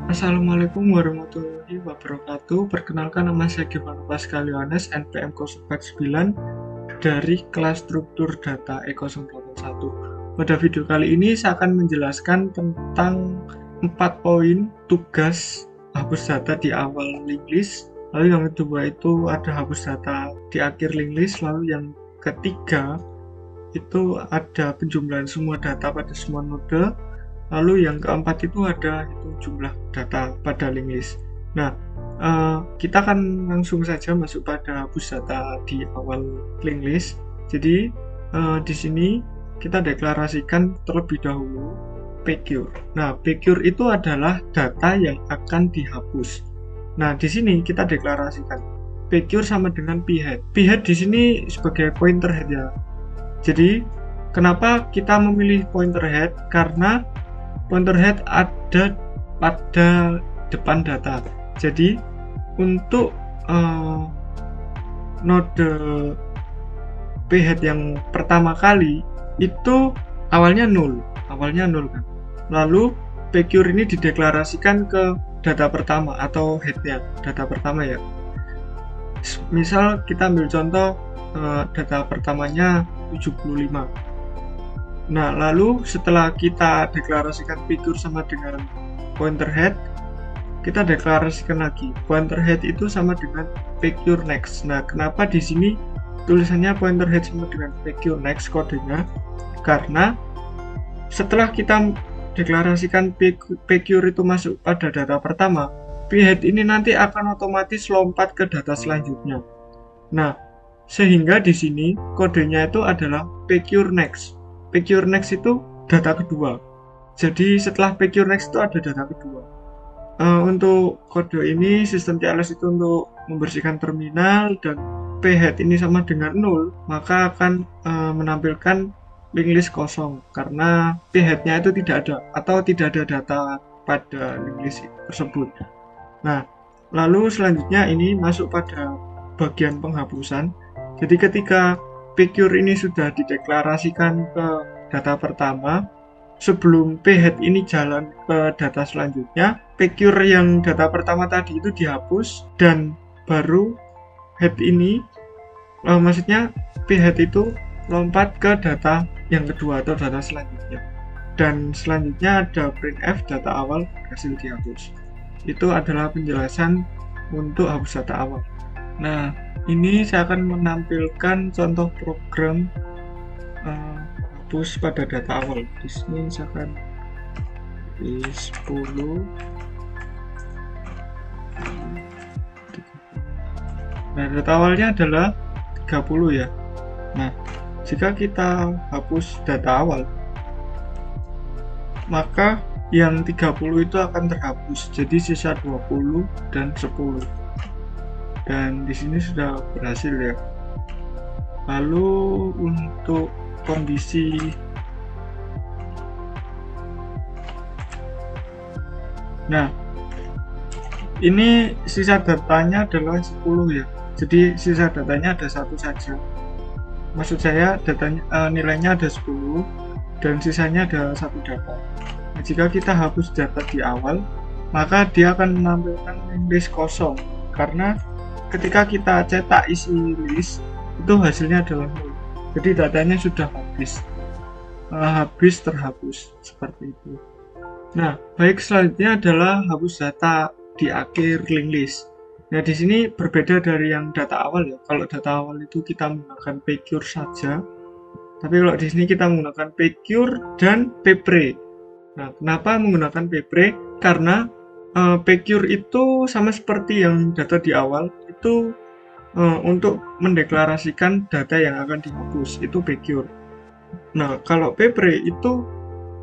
Assalamualaikum warahmatullahi wabarakatuh. Perkenalkan, nama saya Gimana Pascaliones, NPM 049 dari kelas struktur data E081. Pada video kali ini saya akan menjelaskan tentang 4 poin tugas hapus data di awal link list. Lalu yang kedua itu ada hapus data di akhir link list. Lalu yang ketiga itu ada penjumlahan semua data pada semua node. Lalu yang keempat itu ada jumlah data pada link list. Nah, kita akan langsung saja masuk pada hapus data di awal link list. Jadi di sini kita deklarasikan terlebih dahulu pcure. Nah, pcure itu adalah data yang akan dihapus. Nah, di sini kita deklarasikan pcure sama dengan phead. Phead di sini sebagai pointer head ya. Jadi, kenapa kita memilih pointer head? Karena pointer head ada pada depan data. Jadi untuk node phead yang pertama kali itu awalnya 0 kan. Lalu pcure ini dideklarasikan ke data pertama atau headnya, data pertama ya. Misal kita ambil contoh data pertamanya 75. Nah, lalu setelah kita deklarasikan pcure sama dengan pointer head, kita deklarasikan lagi pointer head itu sama dengan pcure next. Nah, kenapa di sini tulisannya pointer head sama dengan pcure next kodenya? Karena setelah kita deklarasikan pcure itu masuk pada data pertama, phead ini nanti akan otomatis lompat ke data selanjutnya. Nah, sehingga di sini kodenya itu adalah pcure next. Pcure next itu data kedua. Jadi setelah pcure next itu ada data kedua. Untuk kode ini sistem TLS itu untuk membersihkan terminal, dan phead ini sama dengan 0, maka akan menampilkan link list kosong karena pheadnya itu tidak ada atau tidak ada data pada link list tersebut. Nah, lalu selanjutnya ini masuk pada bagian penghapusan. Jadi ketika pcure ini sudah dideklarasikan ke data pertama, sebelum phead ini jalan ke data selanjutnya, pcure yang data pertama tadi itu dihapus, dan baru head ini, maksudnya phead itu lompat ke data yang kedua atau data selanjutnya. Dan selanjutnya ada printf data awal berhasil dihapus. Itu adalah penjelasan untuk hapus data awal. Nah, ini saya akan menampilkan contoh program hapus pada data awal. Di sini saya akan di 10. Nah, data awalnya adalah 30 ya. Nah, jika kita hapus data awal, maka yang 30 itu akan terhapus. Jadi sisa 20 dan 10. Dan di sini sudah berhasil ya. Lalu untuk kondisi ini sisa datanya adalah 10 ya. Jadi sisa datanya ada satu saja. Maksud saya datanya nilainya ada 10 dan sisanya ada satu data. Nah, jika kita hapus data di awal, maka dia akan menampilkan list kosong karena ketika kita cetak isi list itu hasilnya adalah 0. Jadi datanya sudah habis terhapus seperti itu. Nah, baik, selanjutnya adalah hapus data di akhir link list. Nah, di sini berbeda dari yang data awal ya. Kalau data awal itu kita menggunakan pcure saja, tapi kalau di sini kita menggunakan pcure dan ppre. Nah, kenapa menggunakan ppre? Karena pcure itu sama seperti yang data di awal, itu untuk mendeklarasikan data yang akan dihapus, itu pcure. Nah, kalau ppre itu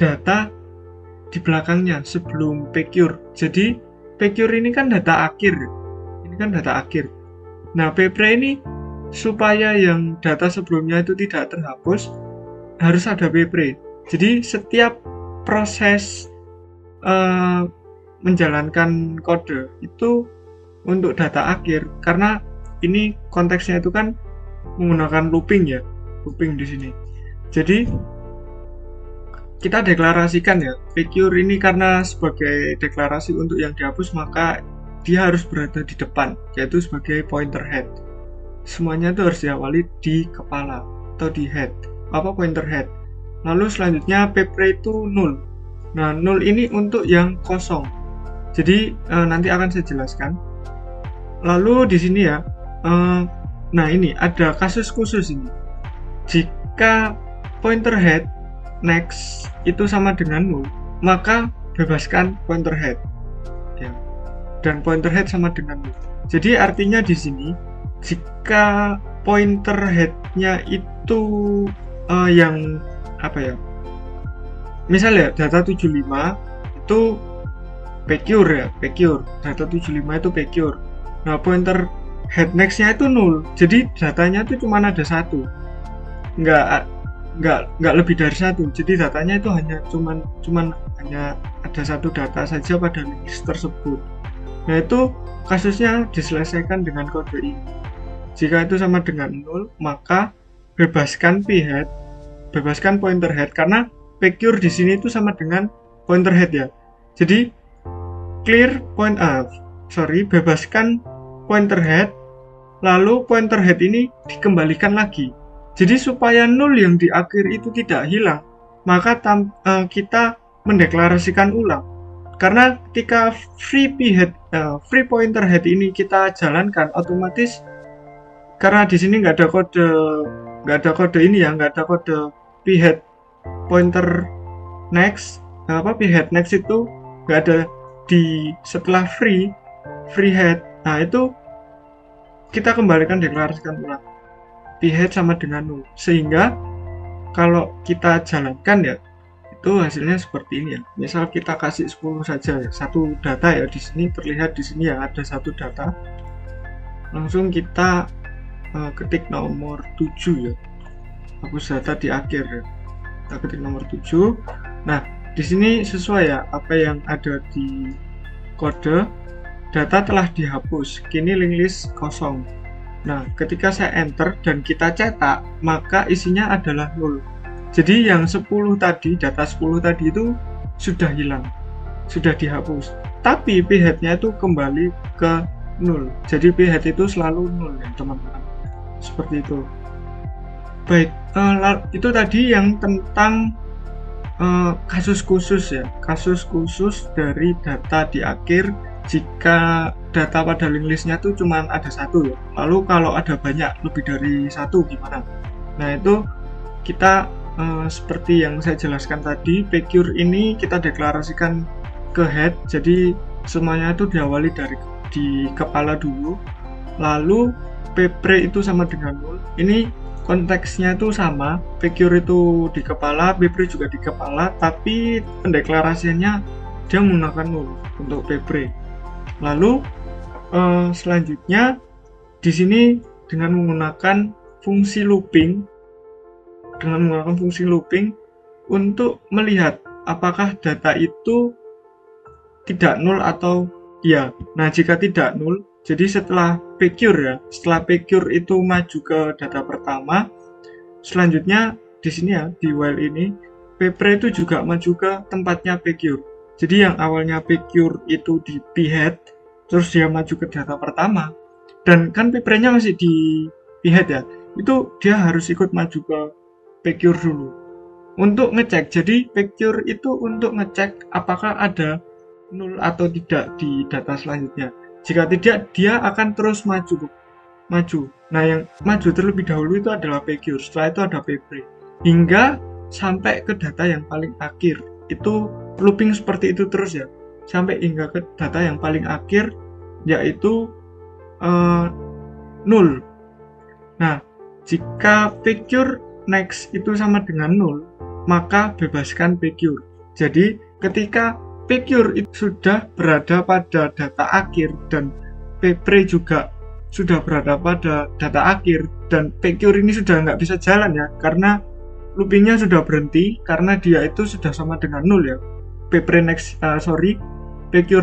data di belakangnya sebelum pcure. Jadi pcure ini kan data akhir. Ini kan data akhir. Nah, ppre ini supaya yang data sebelumnya itu tidak terhapus, harus ada ppre. Jadi setiap proses menjalankan kode itu untuk data akhir, karena ini konteksnya itu kan menggunakan looping ya, looping di sini. Jadi kita deklarasikan ya, pcure ini karena sebagai deklarasi untuk yang dihapus, maka dia harus berada di depan, yaitu sebagai pointer head. Semuanya itu harus diawali di kepala atau di head, pointer head. Lalu selanjutnya ppre itu 0. Nah, 0 ini untuk yang kosong. Jadi nanti akan saya jelaskan. Lalu di sini ya, nah ini ada kasus khusus ini. Jika pointer head next itu sama dengan 0, maka bebaskan pointer head. Ya. Dan pointer head sama dengan 0. Jadi artinya di sini jika pointer headnya itu yang misalnya data 75 itu pcure ya, data 75 itu pcure. Nah, pointer head next-nya itu 0, jadi datanya itu cuma ada satu, nggak lebih dari satu, jadi datanya itu hanya ada satu data saja pada list tersebut. Nah, itu kasusnya diselesaikan dengan kode ini. Jika itu sama dengan 0, maka bebaskan p-head, bebaskan pointer head, karena pcure di sini itu sama dengan pointer head ya. Jadi bebaskan pointer head, lalu pointer head ini dikembalikan lagi. Jadi supaya 0 yang di akhir itu tidak hilang, maka kita mendeklarasikan ulang. Karena ketika free pointer head ini kita jalankan, otomatis karena di sini nggak ada kode ini ya, nggak ada kode p-head pointer next, p-head next itu nggak ada di setelah free head. Nah, itu kita kembalikan, deklarasikan ulang p-head sama dengan 0, sehingga kalau kita jalankan ya itu hasilnya seperti ini ya. Misal kita kasih 10 saja ya, satu data ya, di sini terlihat di sini ya ada satu data. Langsung kita ketik nomor 7 ya, hapus data di akhir ya, kita ketik nomor 7. Nah, di sini sesuai ya apa yang ada di kode, data telah dihapus, kini link list kosong. Nah, ketika saya enter dan kita cetak, maka isinya adalah 0. Jadi yang 10 tadi, data 10 tadi itu sudah hilang, sudah dihapus, tapi p-head-nya itu kembali ke 0. Jadi p-head itu selalu 0 ya teman-teman, seperti itu. Baik, itu tadi yang tentang kasus khusus ya, kasus khusus dari data di akhir jika data pada link listnya tuh cuma ada satu ya. Lalu kalau ada banyak, lebih dari satu gimana? Nah, itu kita seperti yang saya jelaskan tadi, pcure ini kita deklarasikan ke head, jadi semuanya itu diawali di kepala dulu, lalu ppre itu sama dengan 0. Ini konteksnya itu sama, pcure itu di kepala, ppre juga di kepala, tapi pendeklarasiannya dia menggunakan 0 untuk ppre. Lalu selanjutnya di sini dengan menggunakan fungsi looping, untuk melihat apakah data itu tidak 0 atau ya. Nah, jika tidak 0, jadi setelah pcure itu maju ke data pertama, selanjutnya di sini ya, di while ini ppre itu juga maju ke tempatnya pcure. Jadi yang awalnya pcure itu di p-head, terus dia maju ke data pertama, dan kan ppre-nya masih di p-head ya, itu dia harus ikut maju ke pcure dulu untuk ngecek. Jadi pcure itu untuk ngecek apakah ada 0 atau tidak di data selanjutnya. Jika tidak, dia akan terus maju. Nah, yang maju terlebih dahulu itu adalah pcure, setelah itu ada ppre, hingga sampai ke data yang paling akhir. Itu looping seperti itu terus ya, sampai hingga ke data yang paling akhir, yaitu 0. Nah, jika pcure next itu sama dengan 0, maka bebaskan pcure. Jadi ketika pcure itu sudah berada pada data akhir dan ppre juga sudah berada pada data akhir, dan pcure ini sudah nggak bisa jalan ya, karena loopingnya sudah berhenti, karena dia itu sudah sama dengan 0 ya. Pcure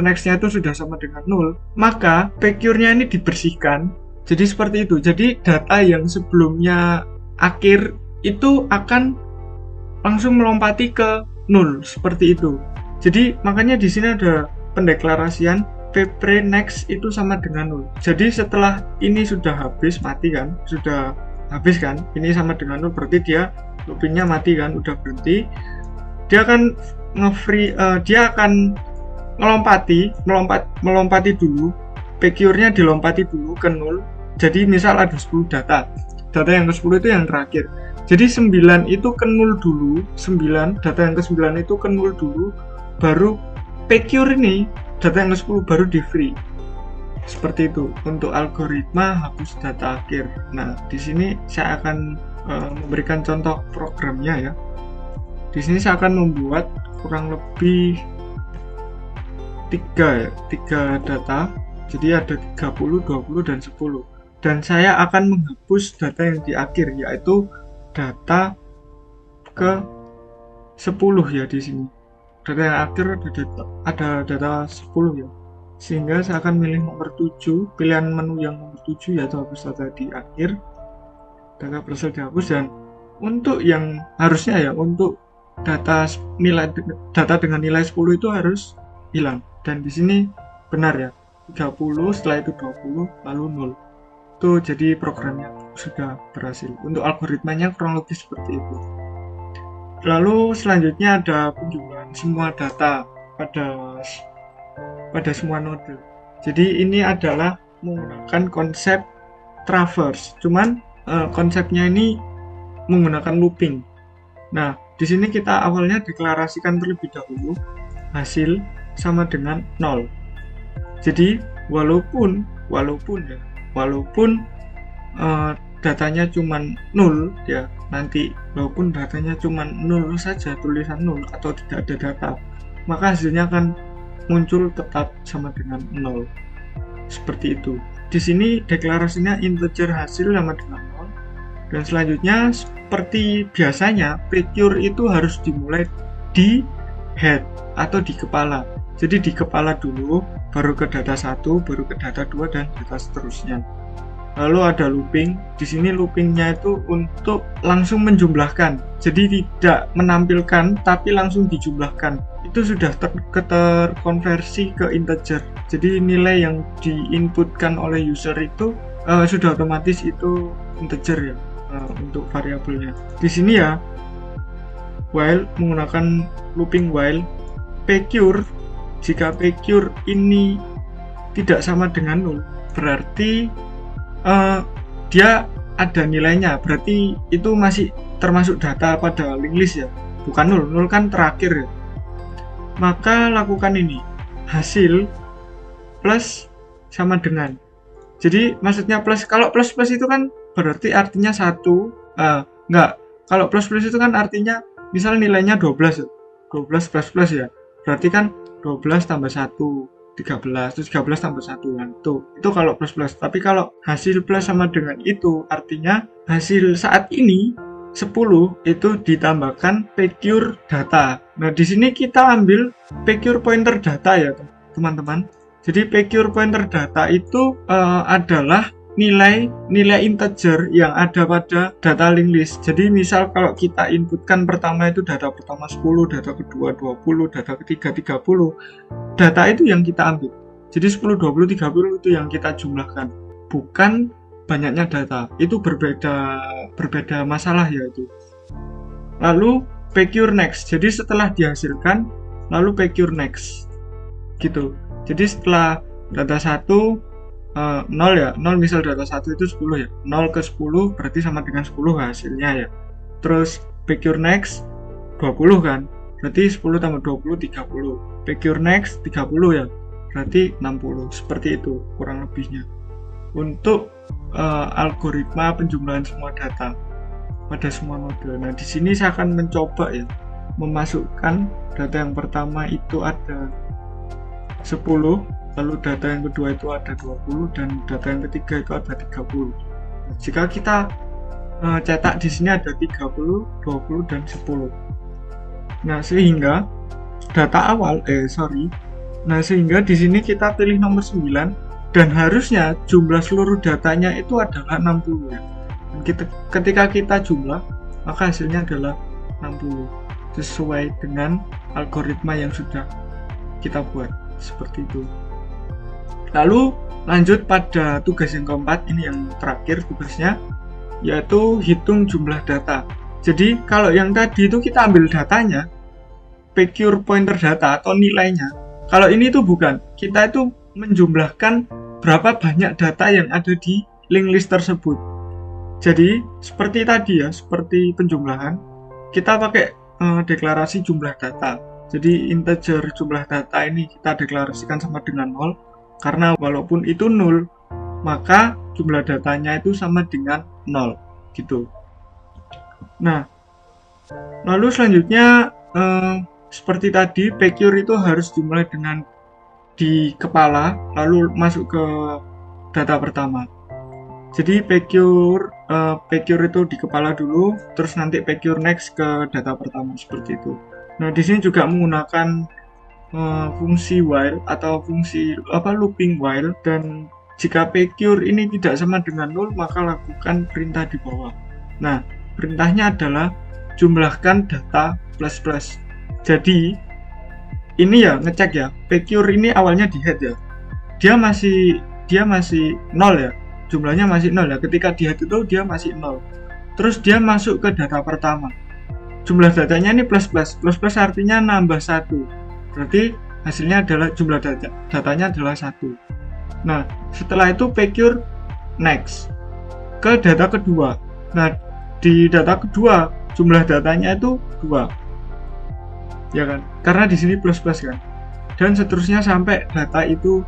next-nya itu sudah sama dengan 0, maka pcure-nya ini dibersihkan. Jadi seperti itu. Jadi data yang sebelumnya akhir itu akan langsung melompati ke 0 seperti itu. Jadi makanya di sini ada pendeklarasian vpre next itu sama dengan 0. Jadi setelah ini sudah habis, mati kan, sudah habis kan, ini sama dengan 0, berarti dia loopingnya mati kan, udah berhenti. Dia akan dia akan melompati dulu, pcure-nya dilompati dulu ke 0. Jadi misal ada 10 data yang ke-10 itu yang terakhir. Jadi 9 itu ke 0 dulu, data yang ke-9 itu ke 0 dulu, baru pcure ini data yang ke-10 baru di free. Seperti itu untuk algoritma hapus data akhir. Nah, di sini saya akan memberikan contoh programnya ya. Di sini saya akan membuat kurang lebih 3 data. Jadi ada 30, 20 dan 10. Dan saya akan menghapus data yang di akhir, yaitu data ke 10 ya di sini. Data yang akhir ada data 10 ya. Sehingga saya akan milih nomor 7, pilihan menu yang nomor 7 yaitu hapus data di akhir. Data berhasil dihapus, dan untuk yang harusnya ya, untuk data dengan nilai 10 itu harus hilang. Dan di sini benar ya, 30, setelah itu 20, lalu 0. Itu jadi programnya sudah berhasil. Untuk algoritmanya kurang lebih seperti itu. Lalu selanjutnya ada penjumlahan semua data pada semua node. Jadi ini adalah menggunakan konsep traverse, cuman konsepnya ini menggunakan looping. Nah, di sini kita awalnya deklarasikan terlebih dahulu hasil sama dengan 0. Jadi walaupun datanya cuman 0 ya, nanti walaupun datanya cuman 0 saja, tulisan 0 atau tidak ada data, maka hasilnya akan muncul tetap sama dengan 0. Seperti itu. Di sini deklarasinya integer hasil sama dengan 0. Dan selanjutnya seperti biasanya pcure itu harus dimulai di head atau di kepala. Jadi di kepala dulu, baru ke data 1, baru ke data 2 dan data seterusnya. Lalu ada looping. Di sini loopingnya itu untuk langsung menjumlahkan. Jadi tidak menampilkan tapi langsung dijumlahkan. Itu sudah terkonversi ke integer. Jadi nilai yang diinputkan oleh user itu sudah otomatis itu integer ya, untuk variabelnya. Di sini ya, while menggunakan looping while, pcure, jika pcure ini tidak sama dengan 0, berarti dia ada nilainya, berarti itu masih termasuk data pada linked list ya, bukan 0. 0 kan terakhir ya. Maka lakukan ini, hasil plus sama dengan. Jadi maksudnya plus, kalau plus itu kan berarti artinya 1, enggak, kalau plus itu kan artinya misal nilainya 12 ya, 12 plus ya, berarti kan 12 tambah 1, 13, terus 13 tambah 1 kan, itu kalau plus. Tapi kalau hasil plus sama dengan itu artinya hasil saat ini 10 itu ditambahkan pcure data. Nah, di sini kita ambil pcure pointer data ya, teman-teman. Jadi pcure pointer data itu adalah nilai integer yang ada pada data linked list. Jadi misal kalau kita inputkan pertama itu data pertama 10, data kedua 20, data ketiga 30, data itu yang kita ambil. Jadi 10, 20, 30 itu yang kita jumlahkan, bukan banyaknya data. Itu berbeda masalah ya itu. Lalu pcure next. Jadi setelah dihasilkan lalu pcure next. Gitu. Jadi setelah data 1 0 ya, 0 misal data 1 itu 10 ya, 0 ke 10 berarti sama dengan 10 hasilnya ya. Terus pcure next 20 kan, berarti 10 tambah 20 30. Pcure next 30 ya, berarti 60. Seperti itu kurang lebihnya untuk algoritma penjumlahan semua data pada semua node. Nah, di sini saya akan mencoba ya memasukkan data yang pertama itu ada 10, lalu data yang kedua itu ada 20, dan data yang ketiga itu ada 30. Jika kita cetak di sini ada 30, 20 dan 10. Nah, sehingga data awal sehingga di sini kita pilih nomor 9 dan harusnya jumlah seluruh datanya itu adalah 60 ya. Dan ketika kita jumlah maka hasilnya adalah 60. sesuai dengan algoritma yang sudah kita buat, seperti itu. Lalu lanjut pada tugas yang keempat, ini yang terakhir tugasnya, yaitu hitung jumlah data. Jadi kalau yang tadi itu kita ambil datanya, pcure pointer data atau nilainya. Kalau ini tuh bukan, kita itu menjumlahkan berapa banyak data yang ada di link list tersebut. Jadi seperti tadi ya, seperti penjumlahan, kita pakai deklarasi jumlah data. Jadi integer jumlah data ini kita deklarasikan sama dengan 0, karena walaupun itu 0, maka jumlah datanya itu sama dengan 0 gitu. Nah, lalu selanjutnya seperti tadi, pcure itu harus dimulai dengan di kepala, lalu masuk ke data pertama. Jadi pcure itu di kepala dulu, terus nanti pcure next ke data pertama, seperti itu. Nah, di sini juga menggunakan fungsi while atau fungsi looping while, dan jika pcure ini tidak sama dengan 0, maka lakukan perintah di bawah. Nah, perintahnya adalah jumlahkan data plus plus. Jadi ini ya ngecek ya, pcure ini awalnya di head ya, dia masih 0 ya, jumlahnya masih 0 ya, ketika di head itu dia masih 0. Terus dia masuk ke data pertama, jumlah datanya ini plus plus, plus plus artinya nambah 1, berarti hasilnya adalah jumlah datanya adalah 1. Nah, setelah itu pcure next ke data kedua. Nah, di data kedua jumlah datanya itu 2, ya kan, karena di sini plus plus kan, dan seterusnya sampai data itu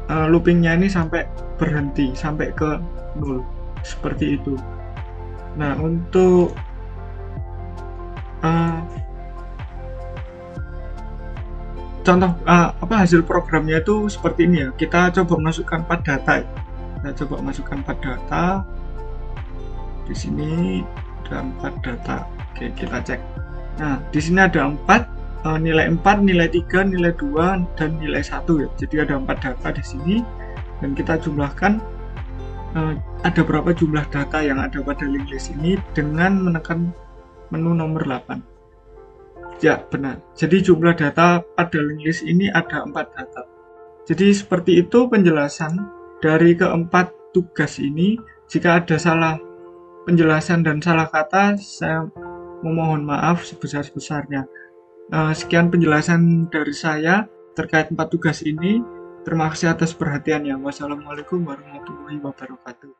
loopingnya ini sampai berhenti, sampai ke 0, seperti itu. Nah, untuk contoh hasil programnya itu seperti ini ya. Kita coba masukkan pad data. Kita coba masukkan pad data. Di sini ada 4 data. Oke, kita cek. Nah, di sini ada 4, nilai 4, nilai 3, nilai 2, dan nilai 1 ya. Jadi ada 4 data di sini, dan kita jumlahkan ada berapa jumlah data yang ada pada link list ini dengan menekan menu nomor 8. Ya, benar. Jadi jumlah data pada link list ini ada 4 data. Jadi seperti itu penjelasan dari keempat tugas ini. Jika ada salah penjelasan dan salah kata, saya memohon maaf sebesar-besarnya. Sekian penjelasan dari saya terkait 4 tugas ini. Terima kasih atas perhatiannya. Wassalamualaikum warahmatullahi wabarakatuh.